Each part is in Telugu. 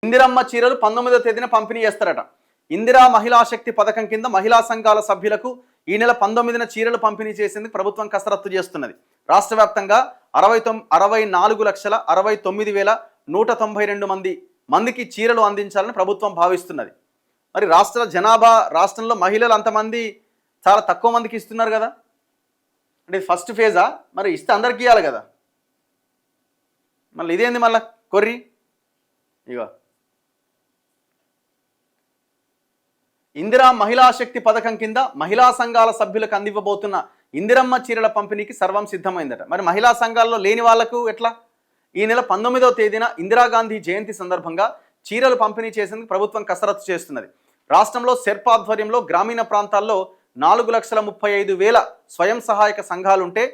ఇందిరమ్మ చీరలు 19వ తేదీన పంపిణీ చేస్తారట. ఇందిరా మహిళా శక్తి పథకం కింద మహిళా సంఘాల సభ్యులకు ఈ నెల 19న చీరలు పంపిణీ చేసేందుకు ప్రభుత్వం కసరత్తు చేస్తున్నది. రాష్ట్ర వ్యాప్తంగా 64,69,192 మందికి చీరలు అందించాలని ప్రభుత్వం భావిస్తున్నది. మరి రాష్ట్రంలో మహిళలు అంతమంది చాలా తక్కువ మందికి ఇస్తున్నారు కదా, అంటే ఫస్ట్ ఫేజా? మరి ఇస్తే అందరికీ ఇవ్వాలి కదా, మళ్ళీ ఇదేంది మళ్ళా కొర్రి? ఇగో ఇందిరా మహిళా శక్తి పథకం కింద మహిళా సంఘాల సభ్యులకు అందివ్వబోతున్న ఇందిరమ్మ చీరల పంపిణీకి సర్వం సిద్ధమైందట. మరి మహిళా సంఘాల్లో లేని వాళ్లకు ఎట్లా? ఈ నెల 19వ తేదీన ఇందిరాగాంధీ జయంతి సందర్భంగా చీరలు పంపిణీ చేసేందుకు ప్రభుత్వం కసరత్తు చేస్తున్నది. రాష్ట్రంలో సెర్ప్ ఆధ్వర్యంలో గ్రామీణ ప్రాంతాల్లో 4,35,000 స్వయం సహాయక సంఘాలుంటే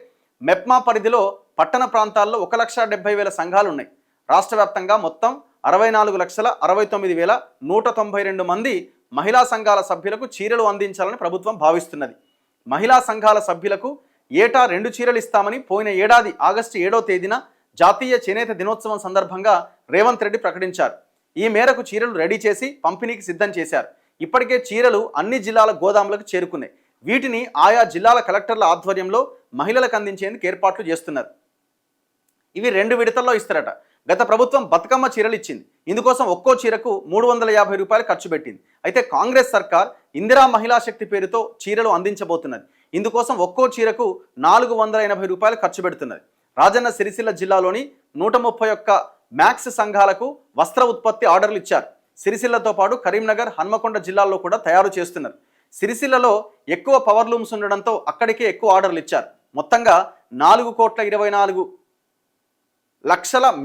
మెప్మా పరిధిలో పట్టణ ప్రాంతాల్లో 1,70,000 సంఘాలు ఉన్నాయి. రాష్ట్ర వ్యాప్తంగా మొత్తం 64,69,192 మంది మహిళా సంఘాల సభ్యులకు చీరలు అందించాలని ప్రభుత్వం భావిస్తున్నది. మహిళా సంఘాల సభ్యులకు ఏటా 2 చీరలు ఇస్తామని పోయిన ఏడాది ఆగస్టు 7వ తేదీన జాతీయ చేనేత దినోత్సవం సందర్భంగా రేవంత్ రెడ్డి ప్రకటించారు. ఈ మేరకు చీరలు రెడీ చేసి పంపిణీకి సిద్ధం చేశారు. ఇప్పటికే చీరలు అన్ని జిల్లాల గోదాములకు చేరుకున్నాయి. వీటిని ఆయా జిల్లాల కలెక్టర్ల ఆధ్వర్యంలో మహిళలకు అందించేందుకు ఏర్పాట్లు చేస్తున్నారు. ఇవి 2 విడతల్లో ఇస్తారట. గత ప్రభుత్వం బతుకమ్మ చీరలు ఇచ్చింది. ఇందుకోసం ఒక్కో చీరకు 350 రూపాయలు ఖర్చు పెట్టింది. అయితే కాంగ్రెస్ సర్కార్ ఇందిరా మహిళా శక్తి పేరుతో చీరలు అందించబోతున్నది. ఇందుకోసం ఒక్కో చీరకు 480 రూపాయలు ఖర్చు పెడుతున్నది. రాజన్న సిరిసిల్ల జిల్లాలోని 131 మ్యాక్స్ సంఘాలకు వస్త్ర ఉత్పత్తి ఆర్డర్లు ఇచ్చారు. సిరిసిల్లతో పాటు కరీంనగర్, హన్మకొండ జిల్లాల్లో కూడా తయారు చేస్తున్నారు. సిరిసిల్లలో ఎక్కువ పవర్ లూమ్స్ ఉండడంతో అక్కడికే ఎక్కువ ఆర్డర్లు ఇచ్చారు. మొత్తంగా 4,24,00,000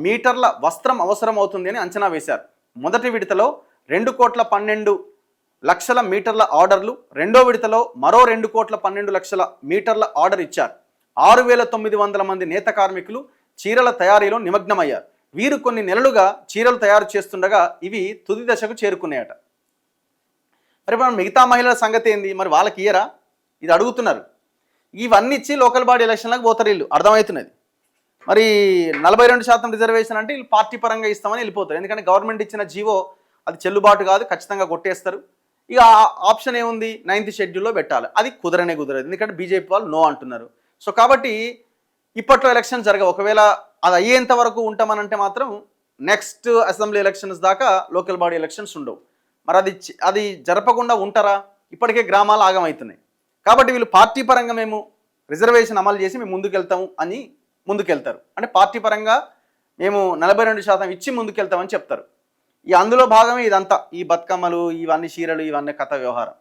మీటర్ల వస్త్రం అవసరం అవుతుంది అని అంచనా వేశారు. మొదటి విడతలో 2,12,00,000 మీటర్ల ఆర్డర్లు, రెండో విడతలో మరో 2,12,00,000 మీటర్ల ఆర్డర్ ఇచ్చారు. 6,900 మంది నేత కార్మికులు చీరల తయారీలో నిమగ్నమయ్యారు. వీరు కొన్ని నెలలుగా చీరలు తయారు చేస్తుండగా ఇవి తుది దశకు చేరుకున్నాయట. మరి మనం మిగతా మహిళల సంగతి ఏంది? మరి వాళ్ళకి ఇయ్యరా? ఇది అడుగుతున్నారు. ఇవన్నీ ఇచ్చి లోకల్ బాడీ ఎలక్షన్లకు పోతారు వీళ్ళు, అర్థమవుతున్నది. మరి 42% రిజర్వేషన్ అంటే వీళ్ళు పార్టీ పరంగా ఇస్తామని వెళ్ళిపోతారు. ఎందుకంటే గవర్నమెంట్ ఇచ్చిన జీవో అది చెల్లుబాటు కాదు, ఖచ్చితంగా కొట్టేస్తారు. ఇక ఆప్షన్ ఏముంది? 9th షెడ్యూల్లో పెట్టాలి. అది కుదరదు, ఎందుకంటే బీజేపీ వాళ్ళు నో అంటున్నారు. సో కాబట్టి ఇప్పట్లో ఎలక్షన్ జరగవు. ఒకవేళ అది అయ్యేంత వరకు ఉంటామనంటే మాత్రం నెక్స్ట్ అసెంబ్లీ ఎలక్షన్స్ దాకా లోకల్ బాడీ ఎలక్షన్స్ ఉండవు. మరి అది జరపకుండా ఉంటారా? ఇప్పటికే గ్రామాలు ఆగమవుతున్నాయి. కాబట్టి వీళ్ళు పార్టీ పరంగా మేము రిజర్వేషన్ అమలు చేసి మేము ముందుకెళ్తాము అని ముందుకెళ్తారు. అంటే పార్టీ పరంగా మేము 42% ఇచ్చి ముందుకెళ్తామని చెప్తారు. అందులో భాగమే ఇదంతా, ఈ బతుకమ్మలు, ఇవన్నీ చీరలు, ఇవన్నీ కథ వ్యవహారం.